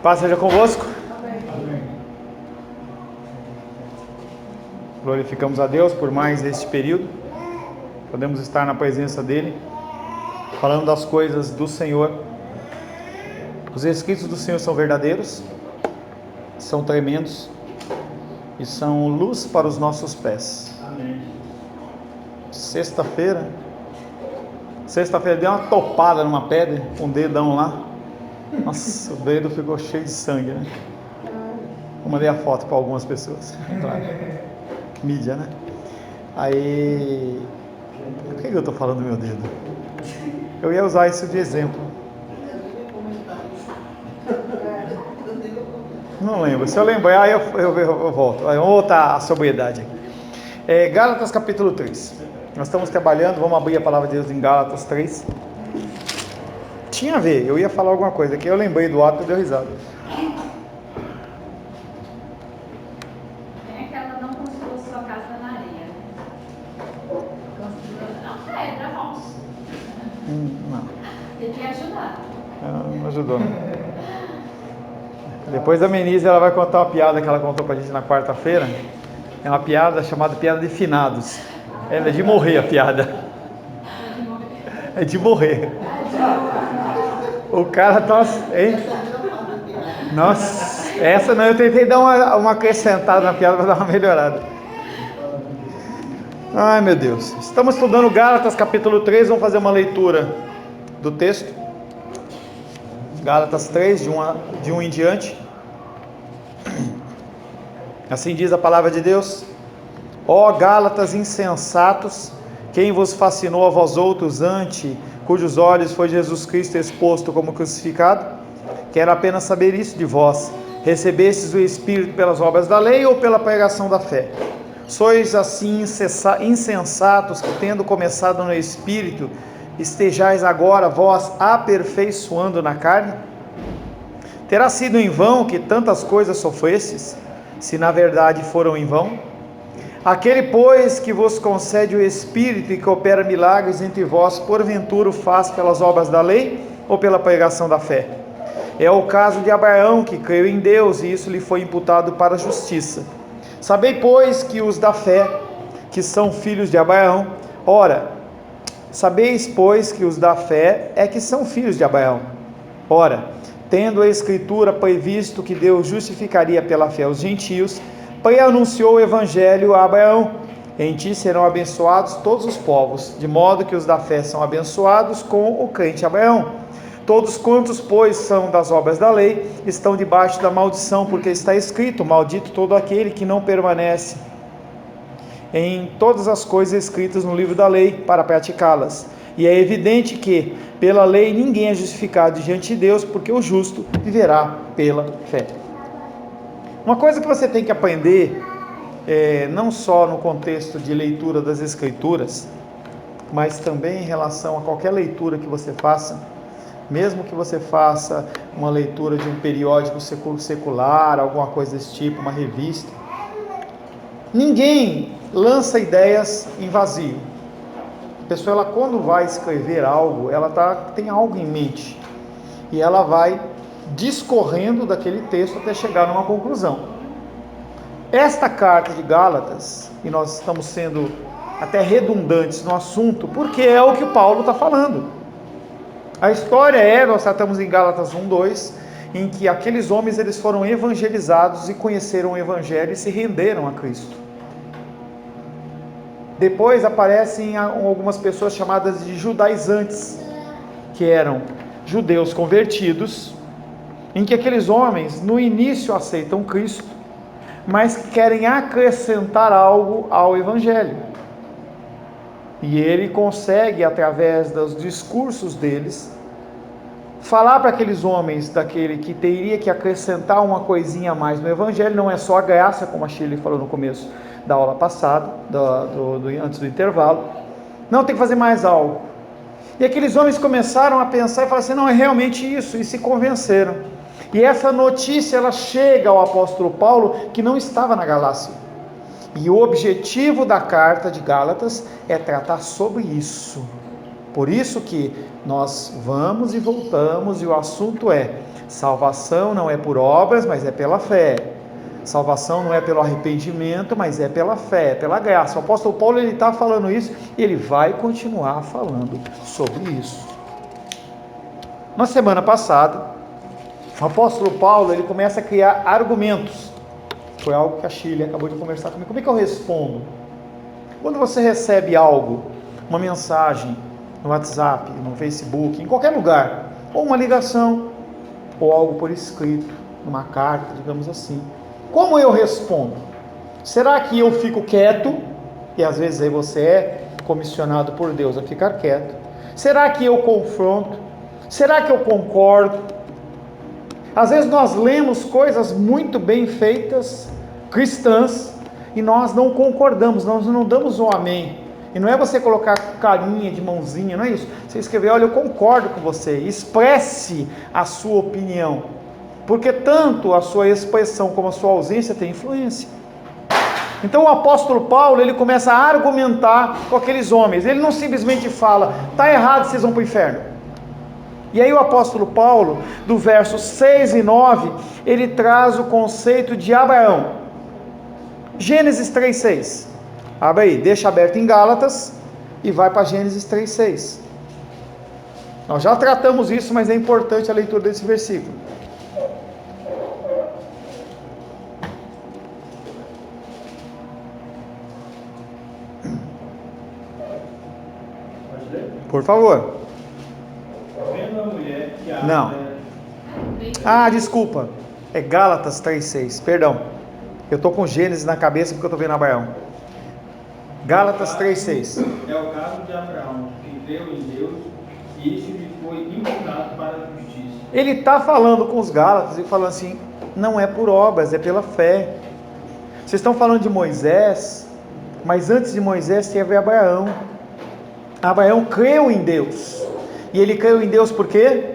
Paz seja convosco. Glorificamos a Deus por mais este período. Podemos estar na presença dEle, falando das coisas do Senhor. Os escritos do Senhor são verdadeiros, são tremendos e são luz para os nossos pés. Amém. Sexta-feira deu uma topada numa pedra, com um dedão lá. Nossa, o dedo ficou cheio de sangue, né? Eu mandei a foto para algumas pessoas, claro. Mídia, né? Aí, por que eu estou falando do meu dedo? Eu ia usar isso de exemplo. Não lembro, se eu lembrar eu volto. Aí, vamos voltar à sobriedade aqui. Gálatas capítulo 3. Nós estamos trabalhando, vamos abrir a palavra de Deus em Gálatas 3. Tinha a ver, eu ia falar alguma coisa aqui, eu lembrei do ato e deu risada. Tem aquela não construiu sua casa na areia. Construiu na pedra, vamos. Não. Tem que ajudar. Não ajudou, não. Depois a Menise, ela vai contar uma piada que ela contou pra gente na quarta-feira. É uma piada chamada piada de finados. É de morrer a piada. É de morrer. O cara tá... Hein? Nossa, essa não, eu tentei dar uma acrescentada na piada para dar uma melhorada. Ai, meu Deus. Estamos estudando Gálatas capítulo 3, vamos fazer uma leitura do texto. Gálatas 3, de 1 em diante. Assim diz a palavra de Deus: Ó Gálatas insensatos, quem vos fascinou a vós outros ante cujos olhos foi Jesus Cristo exposto como crucificado? Quero apenas saber isso de vós: recebestes o Espírito pelas obras da lei ou pela pregação da fé? Sois assim insensatos que, tendo começado no Espírito, estejais agora vós aperfeiçoando na carne? Terá sido em vão que tantas coisas sofrestes, se na verdade foram em vão? Aquele, pois, que vos concede o Espírito e que opera milagres entre vós, porventura o faz pelas obras da lei ou pela pregação da fé? É o caso de Abraão, que creu em Deus e isso lhe foi imputado para a justiça. Sabei, pois, que os da fé, que são filhos de Abraão, sabeis, pois, que os da fé é que são filhos de Abraão. Ora, tendo a Escritura previsto que Deus justificaria pela fé os gentios, anunciou o Evangelho a Abraão: em ti serão abençoados todos os povos, de modo que os da fé são abençoados com o crente Abraão. Todos quantos, pois, são das obras da lei, estão debaixo da maldição, porque está escrito: maldito todo aquele que não permanece em todas as coisas escritas no livro da lei, para praticá-las. E é evidente que, pela lei, ninguém é justificado diante de Deus, porque o justo viverá pela fé. Uma coisa que você tem que aprender, não só no contexto de leitura das Escrituras, mas também em relação a qualquer leitura que você faça, mesmo que você faça uma leitura de um periódico secular, alguma coisa desse tipo, uma revista, ninguém lança ideias em vazio. A pessoa, ela, quando vai escrever algo, ela tem algo em mente, e ela vai discorrendo daquele texto até chegar numa conclusão. Esta carta de Gálatas, e nós estamos sendo até redundantes no assunto, porque é o que Paulo está falando. A história nós tratamos em Gálatas 1:2, em que aqueles homens, eles foram evangelizados e conheceram o Evangelho e se renderam a Cristo. Depois aparecem algumas pessoas chamadas de judaizantes, que eram judeus convertidos, em que aqueles homens no início aceitam Cristo, mas querem acrescentar algo ao Evangelho. E ele consegue, através dos discursos deles, falar para aqueles homens daquele que teria que acrescentar uma coisinha a mais no Evangelho. Não é só a graça, como a Shirley falou no começo da aula passada, antes do intervalo. Não, tem que fazer mais algo. E aqueles homens começaram a pensar e falaram assim: não, é realmente isso, e se convenceram. E essa notícia, ela chega ao apóstolo Paulo, que não estava na Galácia. E o objetivo da carta de Gálatas é tratar sobre isso. Por isso que nós vamos e voltamos, e o assunto é: salvação não é por obras, mas é pela fé. Salvação não é pelo arrependimento, mas é pela fé, pela graça. O apóstolo Paulo está falando isso e ele vai continuar falando sobre isso. Na semana passada, o apóstolo Paulo ele começa a criar argumentos. Foi algo que a Shirley acabou de conversar comigo. Como é que eu respondo? Quando você recebe algo, uma mensagem no WhatsApp, no Facebook, em qualquer lugar, ou uma ligação, ou algo por escrito, numa carta, digamos assim, como eu respondo? Será que eu fico quieto? E às vezes aí você é comissionado por Deus a ficar quieto. Será que eu confronto? Será que eu concordo? Às vezes nós lemos coisas muito bem feitas, cristãs, e nós não concordamos, nós não damos um amém. E não é você colocar carinha de mãozinha, não é isso. Você escrever: olha, eu concordo com você, expresse a sua opinião. Porque tanto a sua expressão como a sua ausência tem influência. Então o apóstolo Paulo, ele começa a argumentar com aqueles homens. Ele não simplesmente fala: está errado, vocês vão para o inferno. E aí o apóstolo Paulo, do verso 6 e 9, ele traz o conceito de Abraão. Gênesis 3:6. Abre aí, deixa aberto em Gálatas e vai para Gênesis 3:6. Nós já tratamos isso, mas é importante a leitura desse versículo. Por favor. Não. Desculpa. É Gálatas 3:6. Perdão. Eu estou com Gênesis na cabeça porque eu estou vendo Abraão. Gálatas 3:6. É o caso de Abraão, que creu em Deus e isso lhe foi imputado para a justiça. Ele está falando com os Gálatas e falando assim: não é por obras, é pela fé. Vocês estão falando de Moisés, mas antes de Moisés teve Abraão. Abraão creu em Deus. E ele creu em Deus por quê?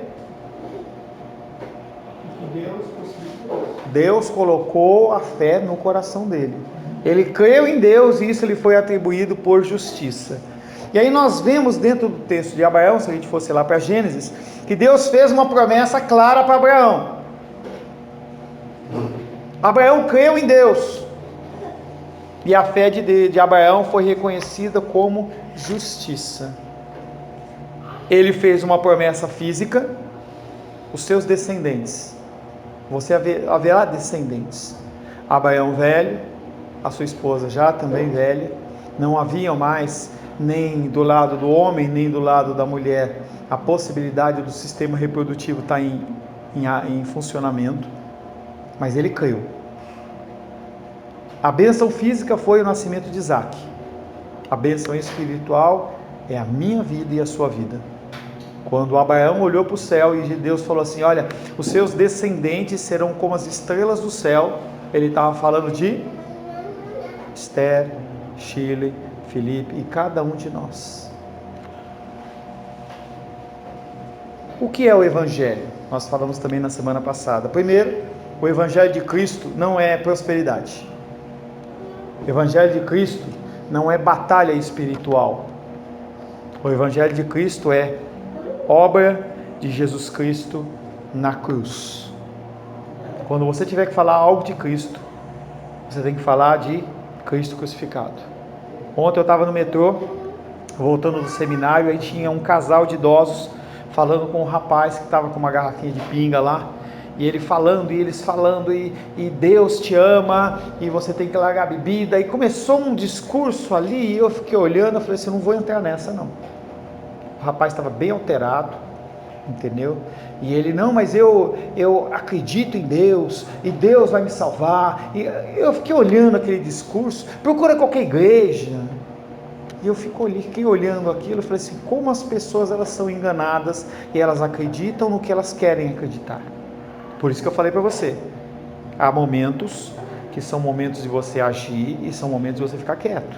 Deus colocou a fé no coração dele. Ele creu em Deus e isso lhe foi atribuído por justiça. E aí nós vemos dentro do texto de Abraão, se a gente fosse lá para Gênesis, que Deus fez uma promessa clara para Abraão. Abraão creu em Deus. E a fé de Abraão foi reconhecida como justiça. Ele fez uma promessa física: os seus descendentes. Você haverá descendentes. Abraão velho, a sua esposa já também velha. Não haviam mais, nem do lado do homem, nem do lado da mulher, a possibilidade do sistema reprodutivo estar em funcionamento. Mas ele creu. A bênção física foi o nascimento de Isaac. A bênção espiritual é a minha vida e a sua vida. Quando Abraão olhou para o céu e Deus falou assim: olha, os seus descendentes serão como as estrelas do céu. Ele estava falando de Esther, Shirley, Felipe e cada um de nós. O que é o Evangelho? Nós falamos também na semana passada. Primeiro, o Evangelho de Cristo não é prosperidade. O Evangelho de Cristo não é batalha espiritual. O Evangelho de Cristo é obra de Jesus Cristo na cruz. Quando você tiver que falar algo de Cristo, você tem que falar de Cristo crucificado. Ontem eu estava no metrô, voltando do seminário, aí tinha um casal de idosos falando com um rapaz que estava com uma garrafinha de pinga lá, e ele falando, e eles falando, e Deus te ama, e você tem que largar a bebida, e começou um discurso ali, e eu fiquei olhando, eu falei assim: eu não vou entrar nessa não. O rapaz estava bem alterado, entendeu? E ele: não, mas eu acredito em Deus, e Deus vai me salvar. E eu fiquei olhando aquele discurso. Procura qualquer igreja. E eu fiquei olhando aquilo e falei assim: como as pessoas elas são enganadas e elas acreditam no que elas querem acreditar. Por isso que eu falei para você, há momentos que são momentos de você agir e são momentos de você ficar quieto.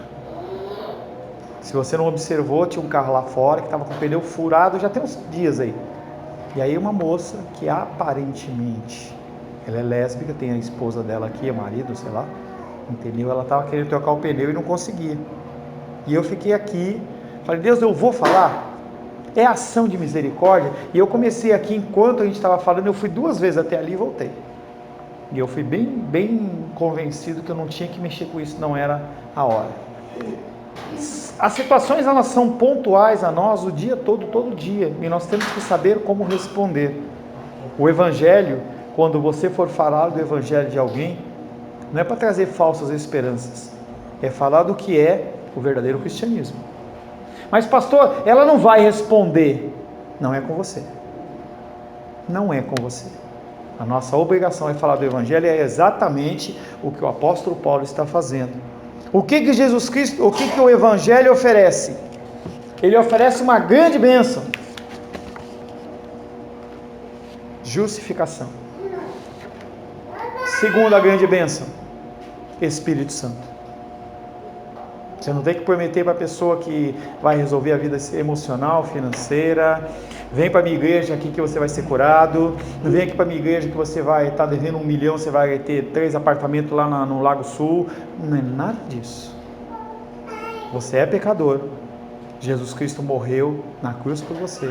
Se você não observou, tinha um carro lá fora que estava com o pneu furado já tem uns dias aí. E aí uma moça que aparentemente, ela é lésbica, tem a esposa dela aqui, o marido, sei lá, entendeu? Ela estava querendo trocar o pneu e não conseguia. E eu fiquei aqui, falei: Deus, eu vou falar? É ação de misericórdia. E eu comecei aqui, enquanto a gente estava falando, eu fui 2 vezes até ali e voltei. E eu fui bem convencido que eu não tinha que mexer com isso, não era a hora. As situações, elas são pontuais a nós o dia todo dia, e nós temos que saber como responder. O Evangelho, quando você for falar do Evangelho de alguém, não é para trazer falsas esperanças, é falar do que é o verdadeiro cristianismo. Mas pastor, ela não vai responder. Não é com você. Não é com você. A nossa obrigação é falar do Evangelho, é exatamente o que o apóstolo Paulo está fazendo. O que Jesus Cristo, o que o Evangelho oferece? Ele oferece uma grande bênção. Justificação. Segunda grande bênção, Espírito Santo. Você não tem que prometer para a pessoa que vai resolver a vida emocional, financeira. Vem para a minha igreja aqui que você vai ser curado. Não vem aqui para a minha igreja que você vai estar devendo 1 milhão, você vai ter 3 apartamentos lá no Lago Sul. Não é nada disso. Você é pecador. Jesus Cristo morreu na cruz por você.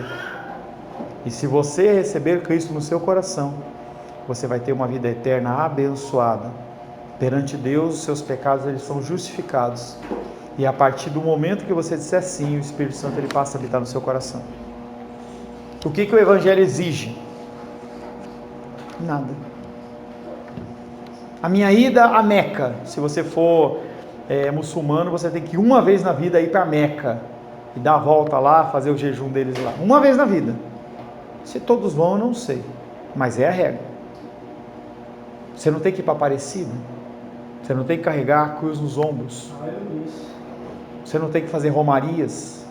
E se você receber Cristo no seu coração, você vai ter uma vida eterna abençoada. Perante Deus, os seus pecados eles são justificados. E a partir do momento que você disser sim, o Espírito Santo ele passa a habitar no seu coração. O que o Evangelho exige? Nada. A minha ida a Meca, se você for muçulmano, você tem que uma vez na vida ir para Meca e dar a volta lá, fazer o jejum deles lá. Uma vez na vida. Se todos vão, eu não sei, mas é a regra. Você não tem que ir para Aparecida. Você não tem que carregar a cruz nos ombros. Você não tem que fazer romarias.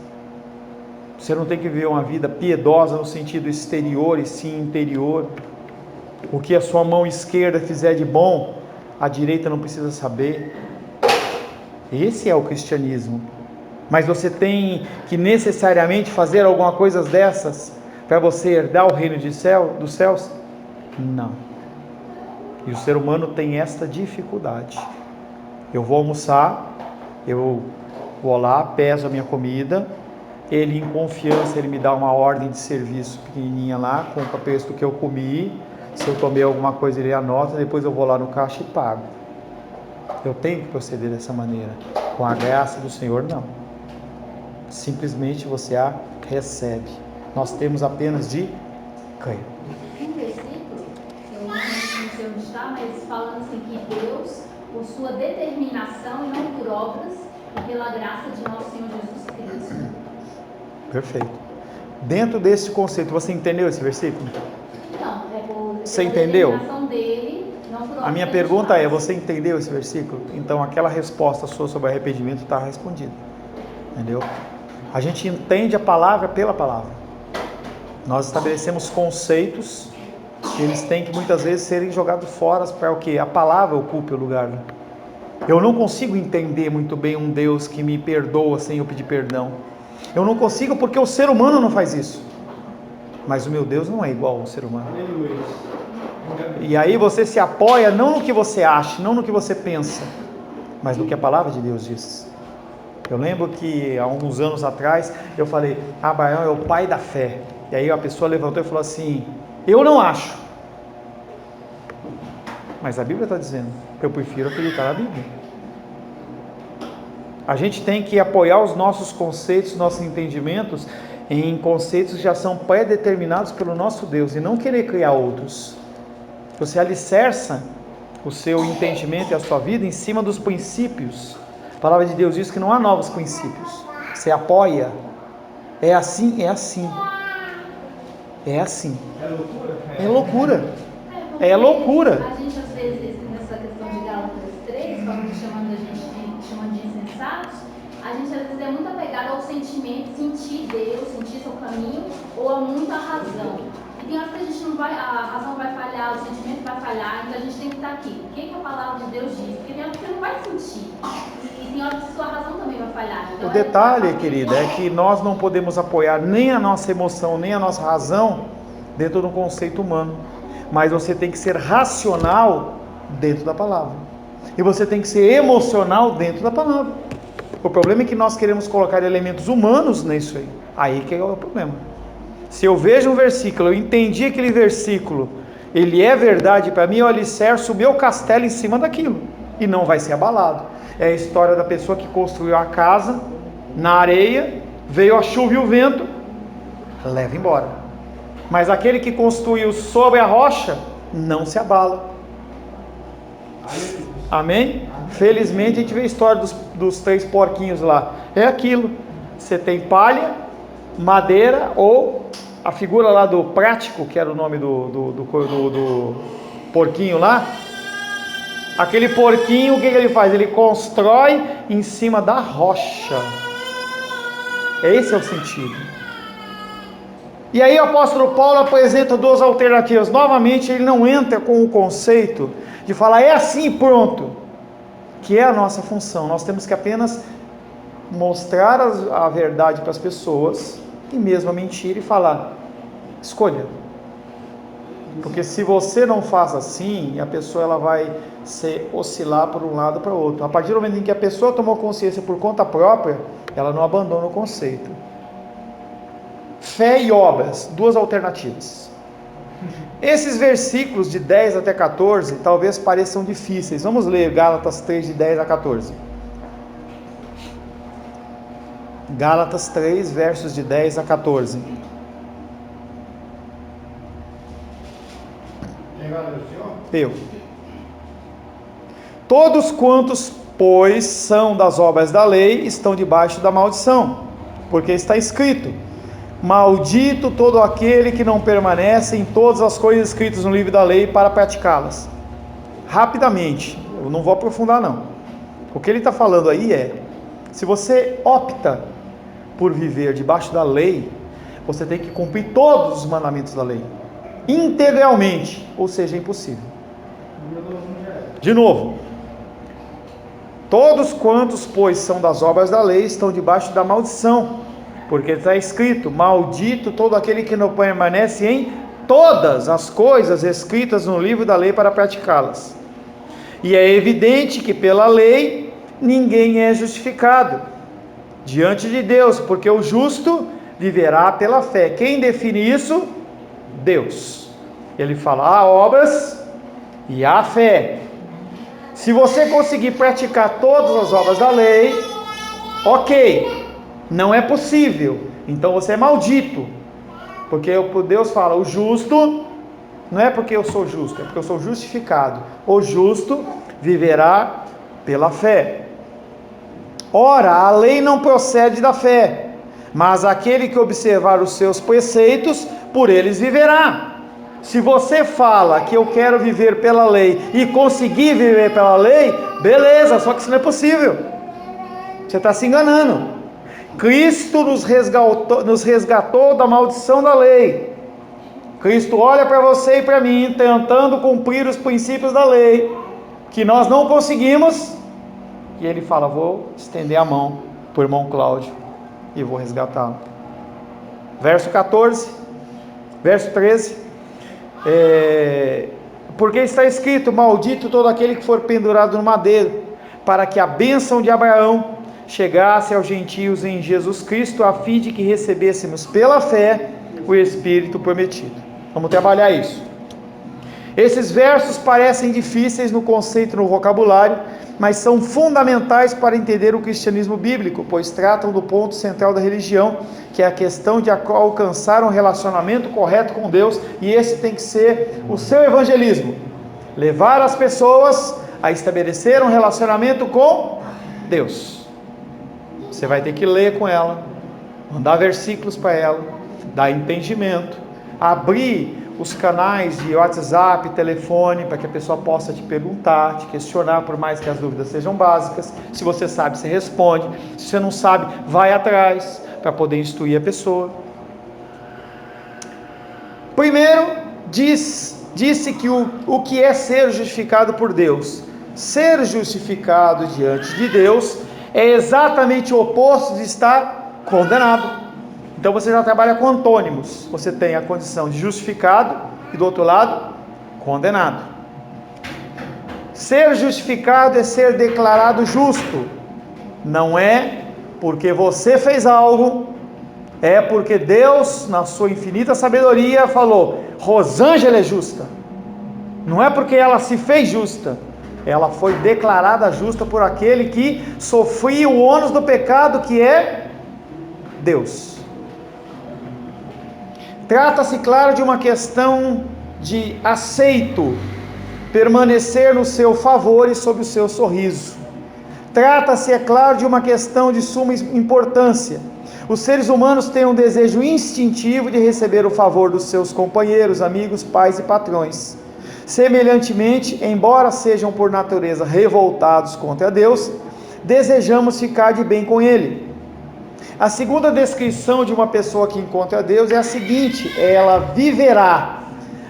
Você não tem que viver uma vida piedosa no sentido exterior e sim interior. O que a sua mão esquerda fizer de bom, a direita não precisa saber. Esse é o cristianismo. Mas você tem que necessariamente fazer alguma coisa dessas para você herdar o reino dos céus? Não. E o ser humano tem esta dificuldade. Eu vou almoçar, eu vou lá, peso a minha comida, ele em confiança, ele me dá uma ordem de serviço pequenininha lá, com o preço do que eu comi, se eu tomei alguma coisa ele anota, depois eu vou lá no caixa e pago. Eu tenho que proceder dessa maneira. Com a graça do Senhor, não. Simplesmente você a recebe. Nós temos apenas de crer. Um versículo, eu não sei onde está, mas falando assim que Deus, por sua determinação e não por obras, e pela graça de nosso Senhor Jesus Cristo. Perfeito. Dentro desse conceito, você entendeu esse versículo? Não, é por você entendeu? Determinação dele, não por obras. A minha pergunta é, você entendeu esse versículo? Então aquela resposta sua sobre arrependimento está respondida. Entendeu? A gente entende a palavra pela palavra. Nós estabelecemos conceitos que eles têm que muitas vezes serem jogados fora para o que? A palavra ocupe o lugar. Eu não consigo entender muito bem um Deus que me perdoa sem eu pedir perdão. Eu não consigo porque o ser humano não faz isso. Mas o meu Deus não é igual ao ser humano. E aí você se apoia não no que você acha, não no que você pensa, mas no que a palavra de Deus diz. Eu lembro que há uns anos atrás eu falei, Abraão é o pai da fé. E aí a pessoa levantou e falou assim, eu não acho. Mas a Bíblia está dizendo, eu prefiro acreditar na Bíblia. A gente tem que apoiar os nossos conceitos, nossos entendimentos em conceitos que já são pré-determinados pelo nosso Deus e não querer criar outros. Você alicerça o seu entendimento e a sua vida em cima dos princípios. A palavra de Deus diz que não há novos princípios. Você apoia. É assim, é assim. É assim. É loucura. É loucura. A gente às vezes, nessa questão de Gálatas 3, quando chamando de insensatos, a gente às vezes é muito apegado ao sentimento, sentir Deus, sentir seu caminho, ou a muita razão. E tem horas que a gente não vai, a razão vai falhar, o sentimento vai falhar, então a gente tem que estar aqui. O que a palavra de Deus diz? Porque tem horas que você não vai sentir. E tem horas que sua razão também vai falhar. Então, o detalhe, querida, é que nós não podemos apoiar nem a nossa emoção, nem a nossa razão dentro do conceito humano. Mas você tem que ser racional dentro da palavra. E você tem que ser emocional dentro da palavra. O problema é que nós queremos colocar elementos humanos nisso aí. Aí que é o problema. Se eu vejo um versículo, eu entendi aquele versículo, ele é verdade para mim, eu alicerço o meu castelo em cima daquilo. E não vai ser abalado. É a história da pessoa que construiu a casa na areia, veio a chuva e o vento, leva embora. Mas aquele que construiu sobre a rocha, não se abala. Amém? Felizmente a gente vê a história dos 3 porquinhos lá. É aquilo. Você tem palha, madeira ou a figura lá do prático, que era o nome do porquinho lá. Aquele porquinho, o que ele faz? Ele constrói em cima da rocha. Esse é o sentido. E aí o apóstolo Paulo apresenta 2 alternativas. Novamente ele não entra com o conceito de falar é assim e pronto, que é a nossa função. Nós temos que apenas mostrar a verdade para as pessoas, e mesmo a mentira, e falar, escolha. Porque se você não faz assim, a pessoa ela vai oscilar por um lado para o outro. A partir do momento em que a pessoa tomou consciência por conta própria, ela não abandona o conceito. Fé e obras, 2 alternativas. Esses versículos de 10 até 14 talvez pareçam difíceis. Vamos ler Gálatas 3, de 10 a 14. Gálatas 3, versos de 10 a 14. Eu. Todos quantos, pois, são das obras da lei, estão debaixo da maldição, porque está escrito: maldito todo aquele que não permanece em todas as coisas escritas no livro da lei para praticá-las. Rapidamente, eu não vou aprofundar não. O que ele está falando aí é, se você opta por viver debaixo da lei, você tem que cumprir todos os mandamentos da lei, integralmente, ou seja, é impossível. De novo, todos quantos, pois, são das obras da lei, estão debaixo da maldição, porque está escrito: maldito todo aquele que não permanece em todas as coisas escritas no livro da lei para praticá-las. E é evidente que pela lei ninguém é justificado diante de Deus, porque o justo viverá pela fé. Quem define isso? Deus. Ele fala: há obras e há fé. Se você conseguir praticar todas as obras da lei, ok. Não é possível, então você é maldito, porque Deus fala, o justo, não é porque eu sou justo, é porque eu sou justificado. O justo viverá pela fé. Ora, a lei não procede da fé, mas aquele que observar os seus preceitos, por eles viverá. Se você fala que eu quero viver pela lei e conseguir viver pela lei, beleza, só que isso não é possível. Você está se enganando. Cristo nos resgatou da maldição da lei. Cristo olha para você e para mim, tentando cumprir os princípios da lei, que nós não conseguimos, e Ele fala: vou estender a mão para o irmão Cláudio e vou resgatá-lo. Verso 14, verso 13, porque está escrito: maldito todo aquele que for pendurado no madeiro, para que a bênção de Abraão chegasse aos gentios em Jesus Cristo, a fim de que recebêssemos pela fé o Espírito prometido. Vamos trabalhar isso. Esses versos parecem difíceis no conceito, no vocabulário, mas são fundamentais para entender o cristianismo bíblico, pois tratam do ponto central da religião, que é a questão de alcançar um relacionamento correto com Deus, e esse tem que ser o seu evangelismo: levar as pessoas a estabelecer um relacionamento com Deus. Você vai ter que ler com ela, mandar versículos para ela, dar entendimento, abrir os canais de WhatsApp, telefone, para que a pessoa possa te perguntar, te questionar, por mais que as dúvidas sejam básicas. Se você sabe, você responde. Se você não sabe, vai atrás, para poder instruir a pessoa. Primeiro, disse que o que é ser justificado por Deus. Ser justificado diante de Deus é exatamente o oposto de estar condenado. Então você já trabalha com antônimos. Você tem a condição de justificado e do outro lado, condenado. Ser justificado é ser declarado justo. Não é porque você fez algo, é porque Deus, na sua infinita sabedoria, falou: Rosângela é justa. Não é porque ela se fez justa, ela foi declarada justa por aquele que sofria o ônus do pecado, que é Deus. Trata-se, claro, de uma questão de aceito, permanecer no seu favor e sob o seu sorriso. Trata-se, é claro, de uma questão de suma importância. Os seres humanos têm um desejo instintivo de receber o favor dos seus companheiros, amigos, pais e patrões. Semelhantemente, embora sejam por natureza revoltados contra Deus, desejamos ficar de bem com Ele. A segunda descrição de uma pessoa que encontra Deus é a seguinte: ela viverá.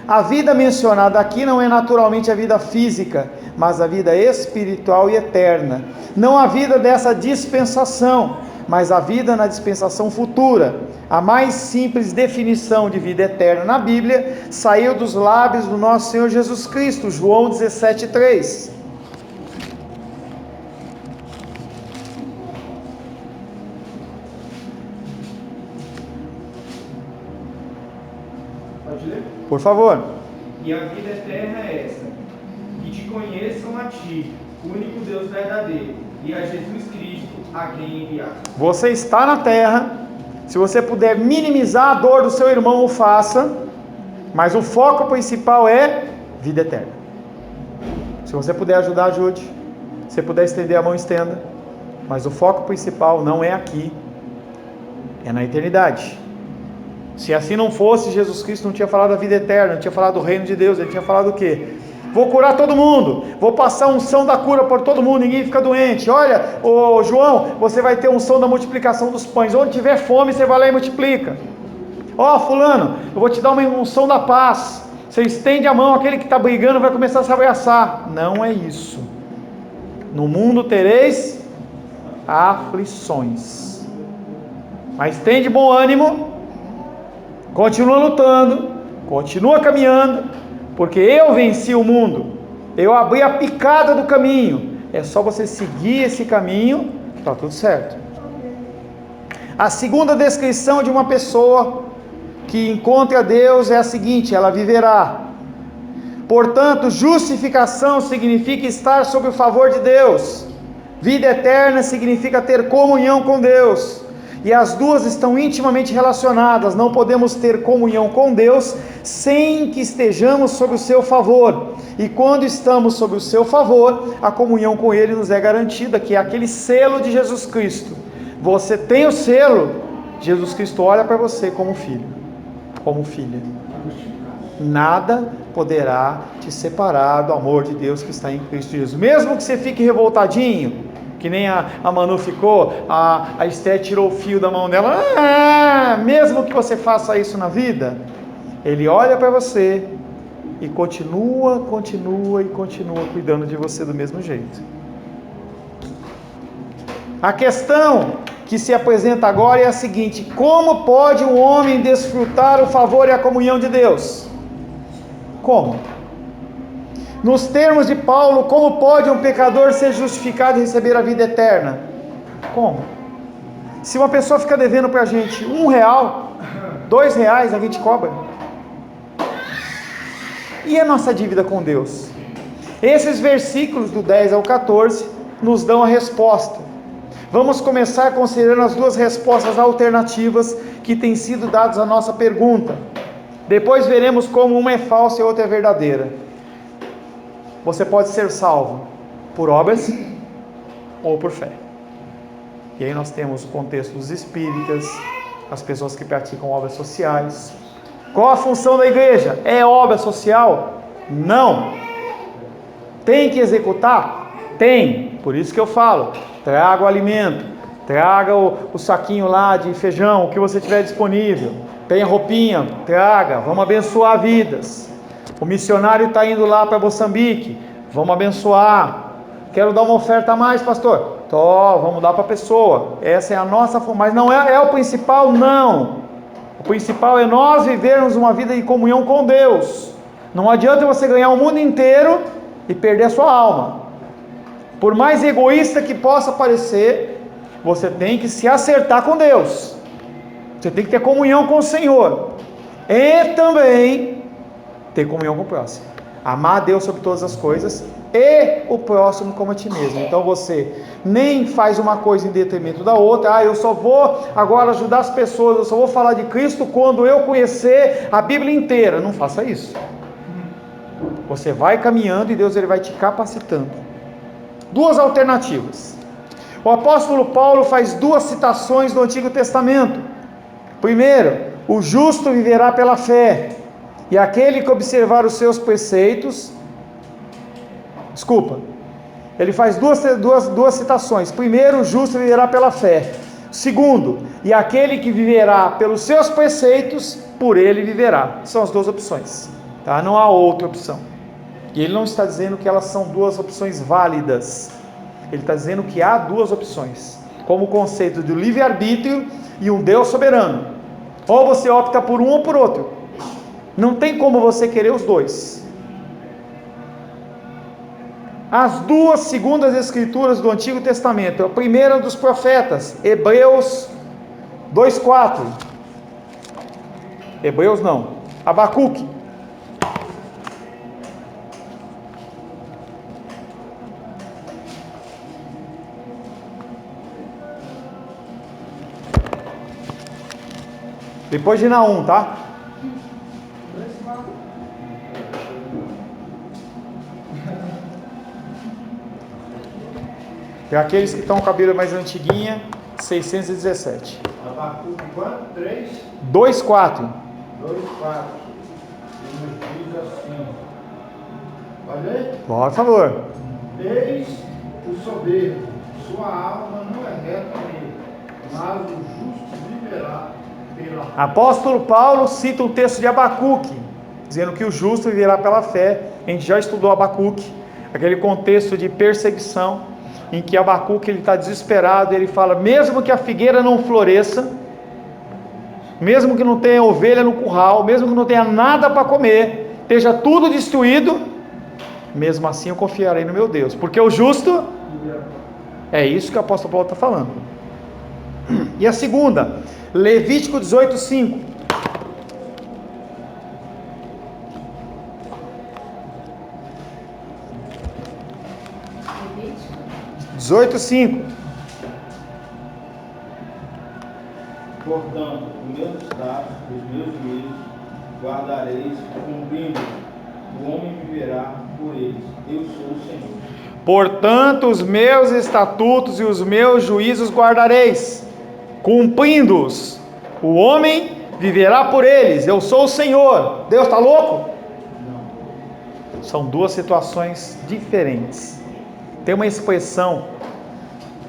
A vida mencionada aqui não é naturalmente a vida física, mas a vida espiritual e eterna. Não a vida dessa dispensação, mas a vida na dispensação futura. A mais simples definição de vida eterna na Bíblia saiu dos lábios do nosso Senhor Jesus Cristo, João 17,3. Pode ler? Por favor. E a vida eterna é essa: que te conheçam a ti, o único Deus verdadeiro, e a Jesus Cristo, a quem enviaste. Você está na terra, se você puder minimizar a dor do seu irmão, o faça, mas o foco principal é vida eterna. Se você puder ajudar, ajude. Se você puder estender a mão, estenda. Mas o foco principal não é aqui, é na eternidade. Se assim não fosse, Jesus Cristo não tinha falado da vida eterna, não tinha falado do reino de Deus. Ele tinha falado o quê? Vou curar todo mundo, vou passar unção da cura por todo mundo, ninguém fica doente. Olha, ô João, você vai ter unção da multiplicação dos pães. Onde tiver fome, você vai lá e multiplica. Ó, fulano, eu vou te dar uma unção da paz. Você estende a mão, aquele que está brigando vai começar a se abraçar. Não é isso. No mundo tereis aflições, mas tem de bom ânimo, continua lutando, continua caminhando, porque eu venci o mundo, eu abri a picada do caminho. É só você seguir esse caminho que está tudo certo. A segunda descrição de uma pessoa que encontra Deus é a seguinte: ela viverá. Portanto, justificação significa estar sob o favor de Deus. Vida eterna significa ter comunhão com Deus. E as duas estão intimamente relacionadas. Não podemos ter comunhão com Deus sem que estejamos sob o seu favor. E quando estamos sob o seu favor, a comunhão com Ele nos é garantida, que é aquele selo de Jesus Cristo. Você tem o selo, Jesus Cristo olha para você como filho, como filha. Nada poderá te separar do amor de Deus que está em Cristo Jesus. Mesmo que você fique revoltadinho, que nem a Manu ficou, a Esté tirou o fio da mão dela, mesmo que você faça isso na vida, Ele olha para você e continua cuidando de você do mesmo jeito. A questão que se apresenta agora é a seguinte: como pode um homem desfrutar o favor e a comunhão de Deus? Como? Nos termos de Paulo, como pode um pecador ser justificado e receber a vida eterna? Como? Se uma pessoa fica devendo para a gente R$1, R$2, a gente cobra. E a nossa dívida com Deus? Esses versículos do 10 ao 14 nos dão a resposta. Vamos começar considerando as duas respostas alternativas que têm sido dadas à nossa pergunta. Depois veremos como uma é falsa e a outra é verdadeira. Você pode ser salvo por obras ou por fé. E aí nós temos o contexto dos espíritas, as pessoas que praticam obras sociais. Qual a função da igreja? É obra social? Não. Tem que executar? Tem. Por isso que eu falo, traga o alimento, traga o saquinho lá de feijão, o que você tiver disponível. Tem a roupinha, traga, vamos abençoar vidas. O missionário está indo lá para Moçambique, vamos abençoar. Quero dar uma oferta a mais, pastor? Vamos dar para a pessoa. Essa é a nossa forma, mas não é o principal, não. O principal é nós vivermos uma vida de comunhão com Deus. Não adianta você ganhar o mundo inteiro e perder a sua alma. Por mais egoísta que possa parecer, você tem que se acertar com Deus. Você tem que ter comunhão com o Senhor. E também ter comunhão com o próximo. Amar a Deus sobre todas as coisas e o próximo como a ti mesmo. Então você nem faz uma coisa em detrimento da outra. Eu só vou agora ajudar as pessoas, eu só vou falar de Cristo quando eu conhecer a Bíblia inteira. Não faça isso. Você vai caminhando e Deus ele vai te capacitando. Duas alternativas. O apóstolo Paulo faz duas citações do Antigo Testamento. Primeiro, o justo viverá pela fé, e aquele que observar os seus preceitos... ele faz duas citações. Primeiro, o justo viverá pela fé. Segundo, e aquele que viverá pelos seus preceitos, por ele viverá. São as duas opções, tá? Não há outra opção. E ele não está dizendo que elas são duas opções válidas. Ele está dizendo que há duas opções, como o conceito do livre-arbítrio e um Deus soberano. Ou você opta por um ou por outro. Não tem como você querer os dois. As duas segundas escrituras do Antigo Testamento. A primeira dos profetas, Hebreus 2:4. Hebreus não, Abacuque. Depois de Naum, tá? Para aqueles que estão com a Bíblia mais antiguinha, 617. Abacuque quanto? 3? 2:4. 2:4. E nos diz assim. Pode ler? Por favor. Eis o soberbo, sua alma não é reta nele, mas o justo viverá pela fé. Apóstolo Paulo cita um texto de Abacuque, dizendo que o justo viverá pela fé. A gente já estudou Abacuque, aquele contexto de perseguição, em que Abacuque ele está desesperado, ele fala, mesmo que a figueira não floresça, mesmo que não tenha ovelha no curral, mesmo que não tenha nada para comer, esteja tudo destruído, mesmo assim eu confiarei no meu Deus, porque o justo, é isso que o apóstolo Paulo está falando. E a segunda, Levítico 18:5. 18:5. Portanto, os meus estatutos, os meus juízos, guardareis, cumprindo. O homem viverá por eles. Eu sou o Senhor. Portanto, os meus estatutos e os meus juízos guardareis, cumprindo-os. O homem viverá por eles. Eu sou o Senhor. Deus está louco? Não. São duas situações diferentes. Tem uma expressão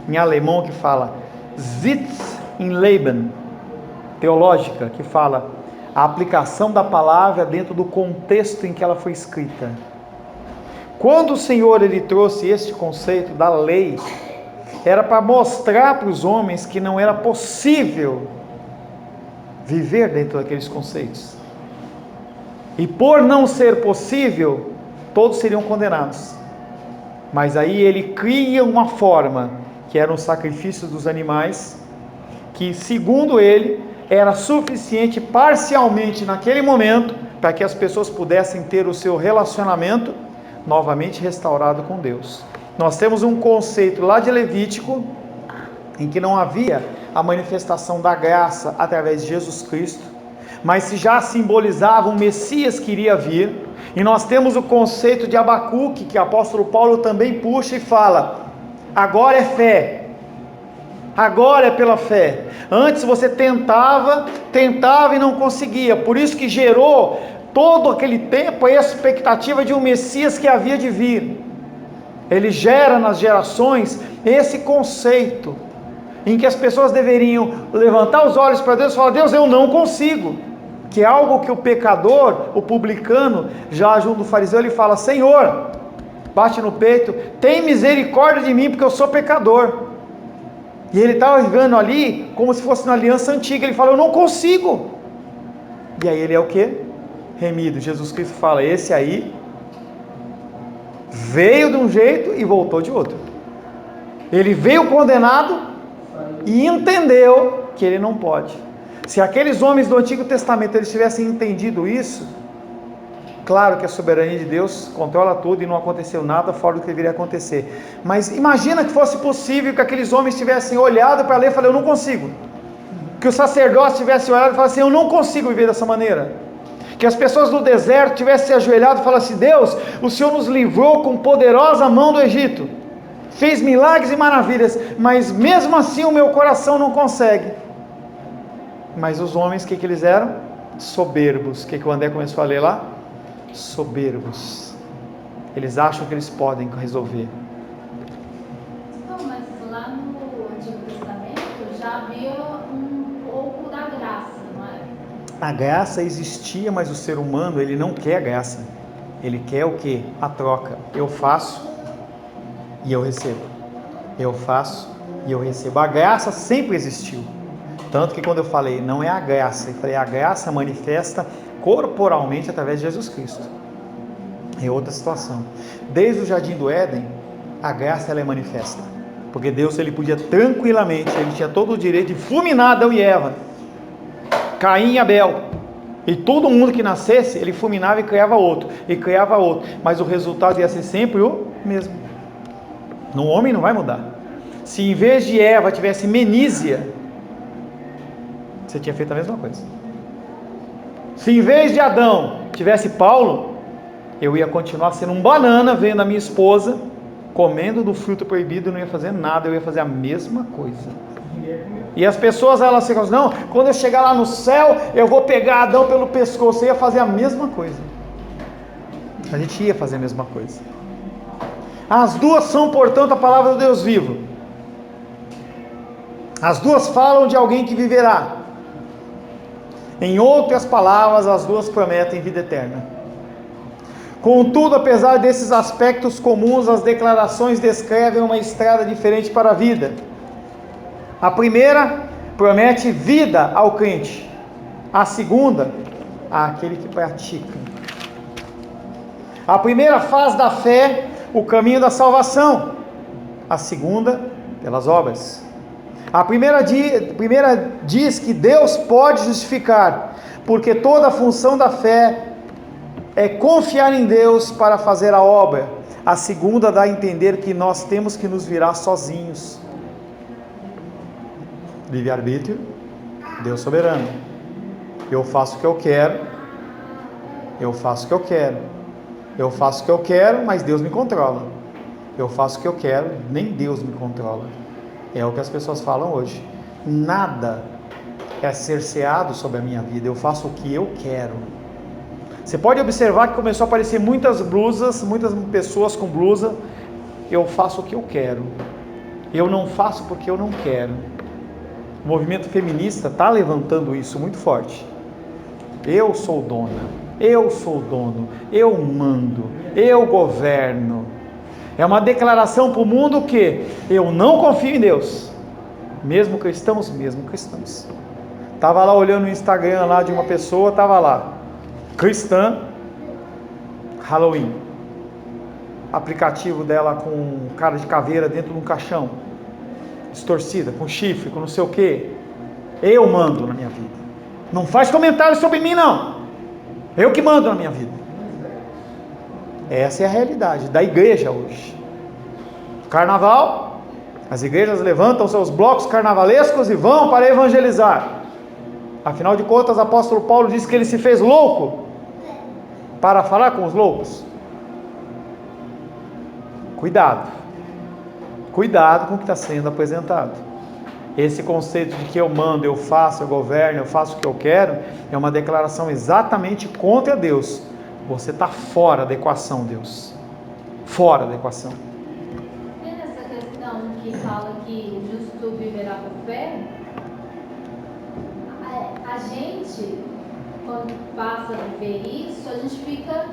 em alemão que fala Sitz im Leben, teológica, que fala a aplicação da palavra dentro do contexto em que ela foi escrita. Quando o Senhor ele trouxe este conceito da lei, era para mostrar para os homens que não era possível viver dentro daqueles conceitos. E por não ser possível, todos seriam condenados. Mas aí ele cria uma forma, que era o sacrifício dos animais, que segundo ele, era suficiente parcialmente naquele momento, para que as pessoas pudessem ter o seu relacionamento novamente restaurado com Deus. Nós temos um conceito lá de Levítico, em que não havia a manifestação da graça através de Jesus Cristo, mas se já simbolizava um Messias que iria vir. E nós temos o conceito de Abacuque, que o apóstolo Paulo também puxa e fala, agora é fé, agora é pela fé. Antes você tentava e não conseguia, por isso que gerou todo aquele tempo a expectativa de um Messias que havia de vir. Ele gera nas gerações esse conceito, em que as pessoas deveriam levantar os olhos para Deus e falar, Deus, eu não consigo. Que é algo que o pecador, o publicano, já junto do fariseu, ele fala, Senhor, bate no peito, tem misericórdia de mim, porque eu sou pecador. E ele estava vivendo ali, como se fosse na aliança antiga, ele fala, eu não consigo. E aí ele é o quê? Remido. Jesus Cristo fala, esse aí veio de um jeito e voltou de outro. Ele veio condenado e entendeu que ele não pode. Se aqueles homens do Antigo Testamento eles tivessem entendido isso, claro que a soberania de Deus controla tudo e não aconteceu nada fora do que deveria acontecer. Mas imagina que fosse possível que aqueles homens tivessem olhado para a lei e falado, eu não consigo. Que o sacerdote tivesse olhado e falado assim, eu não consigo viver dessa maneira. Que as pessoas do deserto tivessem se ajoelhado e falado assim, Deus, o Senhor nos livrou com poderosa mão do Egito. Fez milagres e maravilhas, mas mesmo assim o meu coração não consegue. Mas os homens, o que eles eram? Soberbos. O que o André começou a ler lá? Soberbos. Eles acham que eles podem resolver. Não, mas lá no Antigo Testamento já havia um pouco da graça, não é? A graça existia, mas o ser humano, ele não quer a graça. Ele quer o quê? A troca. Eu faço e eu recebo. Eu faço e eu recebo. A graça sempre existiu. Tanto que quando eu falei, não é a graça, eu falei, a graça manifesta corporalmente através de Jesus Cristo. É outra situação. Desde o Jardim do Éden, a graça ela é manifesta. Porque Deus ele podia tranquilamente, ele tinha todo o direito de fulminar Adão e Eva, Caim e Abel. E todo mundo que nascesse, ele fulminava e criava outro. E criava outro. Mas o resultado ia ser sempre o mesmo. No homem não vai mudar. Se em vez de Eva tivesse Menísia, você tinha feito a mesma coisa. Se em vez de Adão tivesse Paulo, eu ia continuar sendo um banana, vendo a minha esposa comendo do fruto proibido, não ia fazer nada, eu ia fazer a mesma coisa. E as pessoas elas ficam assim, não, quando eu chegar lá no céu, eu vou pegar Adão pelo pescoço, eu ia fazer a mesma coisa. A gente ia fazer a mesma coisa. As duas são, portanto, a palavra do Deus vivo. As duas falam de alguém que viverá. Em outras palavras, as duas prometem vida eterna. Contudo, apesar desses aspectos comuns, as declarações descrevem uma estrada diferente para a vida. A primeira promete vida ao crente. A segunda, àquele que pratica. A primeira faz da fé o caminho da salvação. A segunda, pelas obras. A primeira diz que Deus pode justificar, porque toda a função da fé é confiar em Deus para fazer a obra. A segunda dá a entender que nós temos que nos virar sozinhos. Livre-arbítrio, Deus soberano. Eu faço o que eu quero, eu faço o que eu quero, eu faço o que eu quero, mas Deus me controla. Eu faço o que eu quero, nem Deus me controla. É o que as pessoas falam hoje. Nada é cerceado sobre a minha vida. Eu faço o que eu quero. Você pode observar que começou a aparecer muitas blusas, muitas pessoas com blusa. Eu faço o que eu quero. Eu não faço porque eu não quero. O movimento feminista está levantando isso muito forte. Eu sou dona. Eu sou dono. Eu mando. Eu governo. É uma declaração para o mundo que eu não confio em Deus. Mesmo cristãos. Estava lá olhando o Instagram lá de uma pessoa, estava lá, cristã, Halloween. Aplicativo dela com cara de caveira dentro de um caixão, distorcida, com chifre, com não sei o que. Eu mando na minha vida. Não faz comentário sobre mim não. Eu que mando na minha vida. Essa é a realidade da igreja hoje. Carnaval, as igrejas levantam seus blocos carnavalescos e vão para evangelizar. Afinal de contas, o apóstolo Paulo disse que ele se fez louco para falar com os loucos. Cuidado com o que está sendo apresentado. Esse conceito de que eu mando, eu faço, eu governo, eu faço o que eu quero, é uma declaração exatamente contra Deus. Você está fora da equação, Deus. Fora da equação. E nessa questão que fala que o justo viverá por fé, a gente, quando passa a viver isso, a gente fica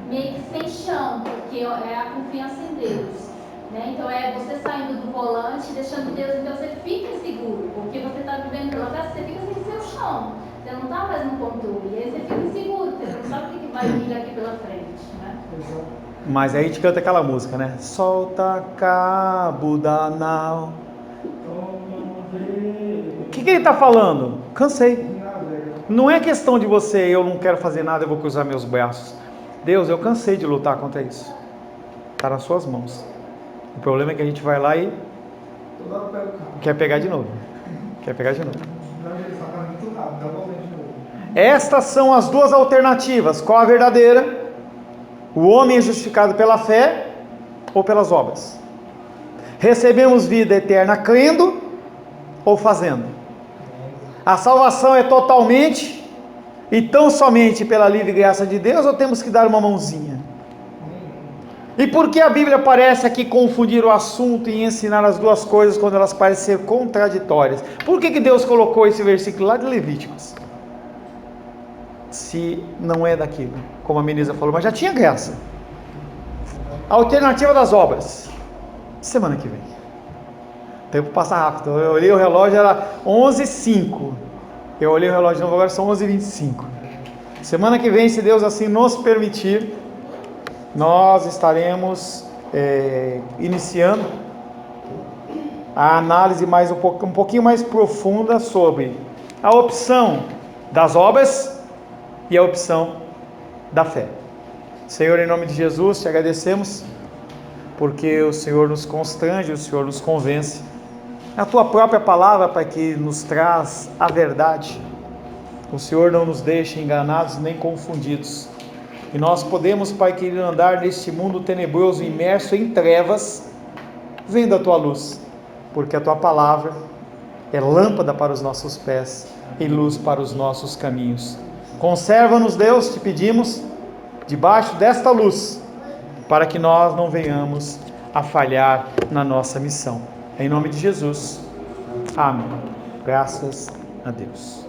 meio que sem chão, porque é a confiança em Deus. Né? Então é você saindo do volante, deixando Deus, então você fica inseguro, porque você está vivendo pela fé, você fica sem seu chão. Você não está mais no controle, e aí você fica inseguro, você não sabe o que vai vir aqui pela frente, né? Mas aí a gente canta aquela música, né? Solta cabo da nau, O que ele está falando? Cansei. Não é questão de você, eu não quero fazer nada, eu vou cruzar meus braços. Deus, eu cansei de lutar contra isso. Está nas suas mãos. O problema é que a gente vai lá e quer pegar de novo. Estas são as duas alternativas. Qual a verdadeira? O homem é justificado pela fé ou pelas obras? Recebemos vida eterna crendo ou fazendo? A salvação é totalmente e tão somente pela livre graça de Deus, ou temos que dar uma mãozinha? E por que a Bíblia parece aqui confundir o assunto e ensinar as duas coisas quando elas parecem ser contraditórias? Por que Deus colocou esse versículo lá de Levíticos? Se não é daquilo, como a Menisa falou, mas já tinha graça. A alternativa das obras, semana que vem. O tempo passa rápido. Eu olhei o relógio, era 11h05. Eu olhei o relógio de novo, agora são 11h25. Semana que vem, se Deus assim nos permitir, nós estaremos iniciando a análise um pouquinho mais profunda sobre a opção das obras e a opção da fé. Senhor, em nome de Jesus, te agradecemos, porque o Senhor nos constrange, o Senhor nos convence. A tua própria palavra, Pai, que nos traz a verdade. O Senhor não nos deixa enganados nem confundidos. E nós podemos, Pai querido, andar neste mundo tenebroso, imerso em trevas, vendo a tua luz, porque a tua palavra é lâmpada para os nossos pés e luz para os nossos caminhos. Conserva-nos, Deus, te pedimos, debaixo desta luz, para que nós não venhamos a falhar na nossa missão. Em nome de Jesus. Amém. Graças a Deus.